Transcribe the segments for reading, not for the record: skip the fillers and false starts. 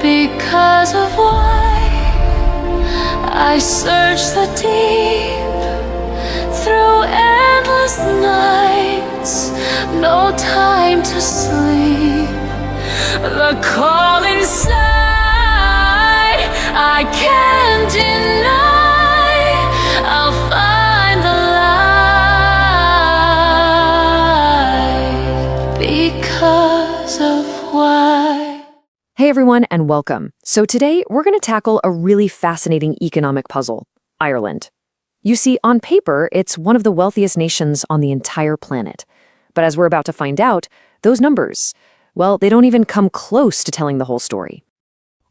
because of why I search the deep through endless nights, no time to sleep. The call inside I can't deny. I'll find the light because of why. Hey everyone, and welcome. So today we're going to tackle a really fascinating economic puzzle, Ireland. You see, on paper, it's one of the wealthiest nations on the entire planet. But as we're about to find out, those numbers, well, they don't even come close to telling the whole story.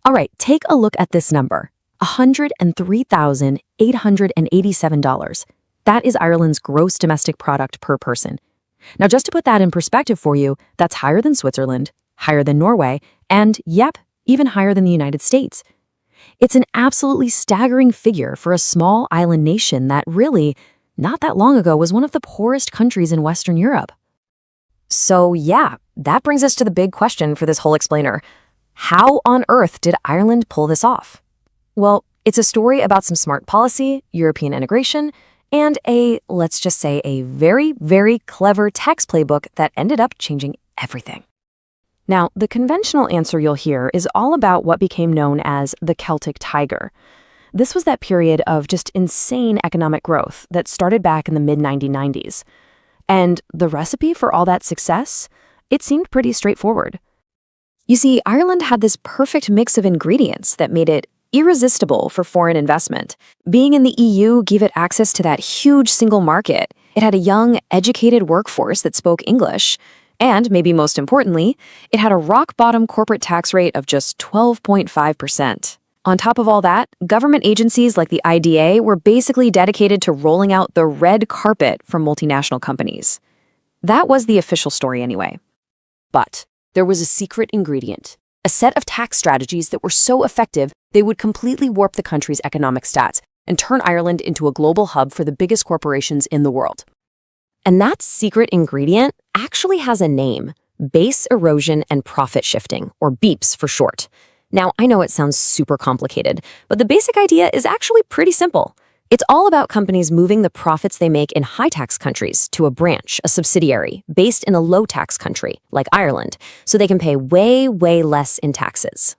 All right, take a look at this number, $103,887. That is Ireland's gross domestic product per person. Now, just to put that in perspective for you, that's higher than Switzerland, higher than Norway, and, yep, even higher than the United States. It's an absolutely staggering figure for a small island nation that really, not that long ago, was one of the poorest countries in Western Europe. So yeah, that brings us to the big question for this whole explainer. How on earth did Ireland pull this off? Well, it's a story about some smart policy, European integration, and let's just say, a very, very clever tax playbook that ended up changing everything. Now, the conventional answer you'll hear is all about what became known as the Celtic Tiger. This was that period of just insane economic growth that started back in the mid-1990s. And the recipe for all that success? It seemed pretty straightforward. You see, Ireland had this perfect mix of ingredients that made it irresistible for foreign investment. Being in the EU gave it access to that huge single market. It had a young, educated workforce that spoke English. And, maybe most importantly, it had a rock-bottom corporate tax rate of just 12.5%. On top of all that, government agencies like the IDA were basically dedicated to rolling out the red carpet for multinational companies. That was the official story anyway. But there was a secret ingredient, a set of tax strategies that were so effective they would completely warp the country's economic stats and turn Ireland into a global hub for the biggest corporations in the world. And that secret ingredient actually has a name: base erosion and profit shifting, or BEPS for short. Now, I know it sounds super complicated, but the basic idea is actually pretty simple. It's all about companies moving the profits they make in high-tax countries to a branch, a subsidiary, based in a low-tax country, like Ireland, so they can pay way, way less in taxes.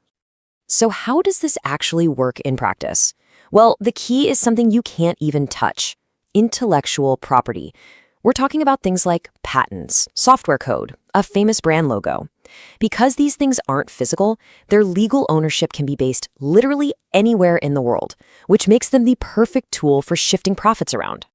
So how does this actually work in practice? Well, the key is something you can't even touch: intellectual property. We're talking about things like patents, software code, a famous brand logo. Because these things aren't physical, their legal ownership can be based literally anywhere in the world, which makes them the perfect tool for shifting profits around.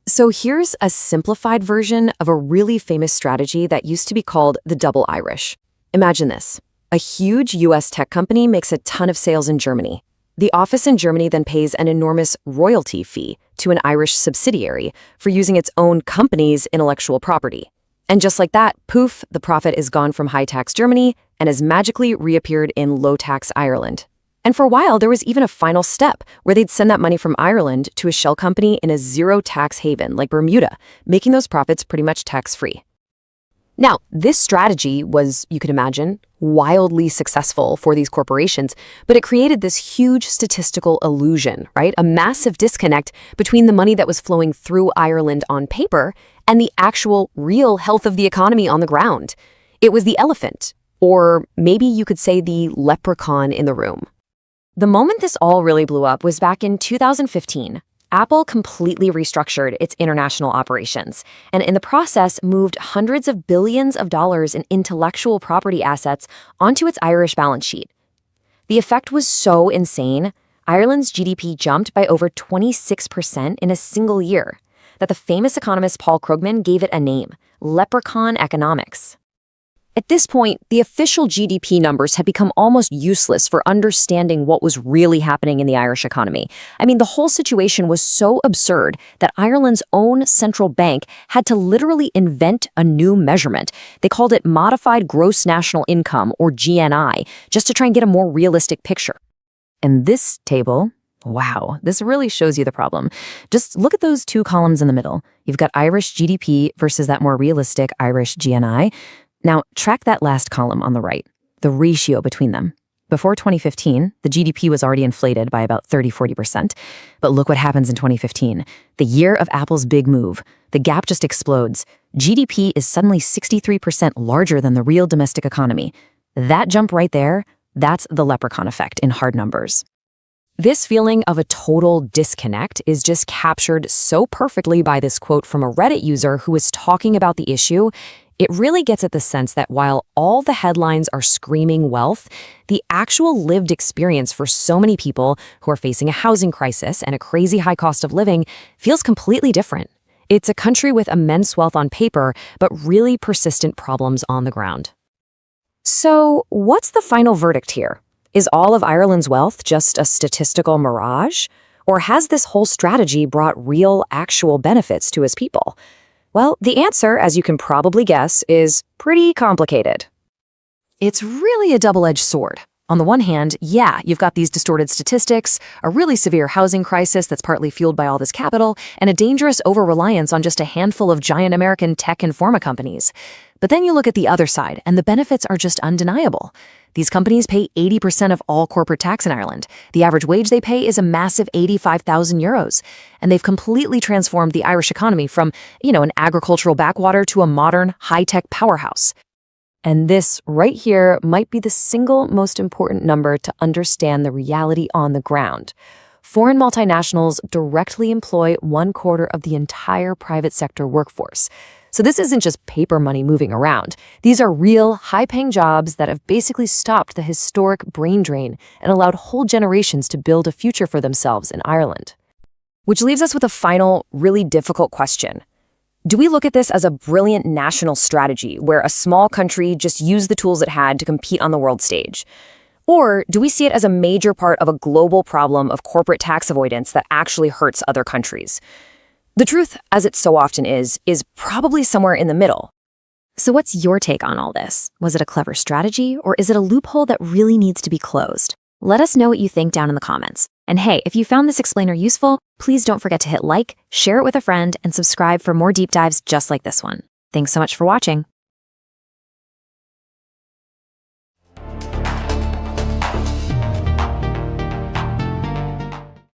So here's a simplified version of a really famous strategy that used to be called the double Irish. Imagine this. A huge US tech company makes a ton of sales in Germany. The office in Germany then pays an enormous royalty fee to an Irish subsidiary for using its own company's intellectual property. And just like that, poof, the profit is gone from high-tax Germany and has magically reappeared in low-tax Ireland. And for a while, there was even a final step where they'd send that money from Ireland to a shell company in a zero-tax haven like Bermuda, making those profits pretty much tax-free. Now, this strategy was, you could imagine, wildly successful for these corporations, but it created this huge statistical illusion, right? A massive disconnect between the money that was flowing through Ireland on paper and the actual real health of the economy on the ground. It was the elephant, or maybe you could say the leprechaun in the room. The moment this all really blew up was back in 2015. Apple completely restructured its international operations, and in the process moved hundreds of billions of dollars in intellectual property assets onto its Irish balance sheet. The effect was so insane, Ireland's GDP jumped by over 26% in a single year, that the famous economist Paul Krugman gave it a name: leprechaun economics. At this point, the official GDP numbers had become almost useless for understanding what was really happening in the Irish economy. I mean, the whole situation was so absurd that Ireland's own central bank had to literally invent a new measurement. They called it Modified Gross National Income, or GNI, just to try and get a more realistic picture. And this table, wow, this really shows you the problem. Just look at those two columns in the middle. You've got Irish GDP versus that more realistic Irish GNI. Now, track that last column on the right, the ratio between them. Before 2015, the GDP was already inflated by about 30–40%. But look what happens in 2015. The year of Apple's big move. The gap just explodes. GDP is suddenly 63% larger than the real domestic economy. That jump right there, that's the leprechaun effect in hard numbers. This feeling of a total disconnect is just captured so perfectly by this quote from a Reddit user who was talking about the issue. It really gets at the sense that while all the headlines are screaming wealth, the actual lived experience for so many people who are facing a housing crisis and a crazy high cost of living feels completely different. It's a country with immense wealth on paper, but really persistent problems on the ground. So, what's the final verdict here? Is all of Ireland's wealth just a statistical mirage? Or has this whole strategy brought real, actual benefits to its people? Well, the answer, as you can probably guess, is pretty complicated. It's really a double-edged sword. On the one hand, yeah, you've got these distorted statistics, a really severe housing crisis that's partly fueled by all this capital, and a dangerous over-reliance on just a handful of giant American tech and pharma companies. But then you look at the other side, and the benefits are just undeniable. These companies pay 80% of all corporate tax in Ireland. The average wage they pay is a massive 85,000 euros. And they've completely transformed the Irish economy from, an agricultural backwater to a modern, high-tech powerhouse. And this right here might be the single most important number to understand the reality on the ground. Foreign multinationals directly employ 1/4 of the entire private sector workforce. So this isn't just paper money moving around. These are real, high-paying jobs that have basically stopped the historic brain drain and allowed whole generations to build a future for themselves in Ireland. Which leaves us with a final, really difficult question. Do we look at this as a brilliant national strategy where a small country just used the tools it had to compete on the world stage? Or do we see it as a major part of a global problem of corporate tax avoidance that actually hurts other countries? The truth, as it so often is probably somewhere in the middle. So what's your take on all this? Was it a clever strategy, or is it a loophole that really needs to be closed? Let us know what you think down in the comments. And hey, if you found this explainer useful, please don't forget to hit like, share it with a friend, and subscribe for more deep dives just like this one. Thanks so much for watching.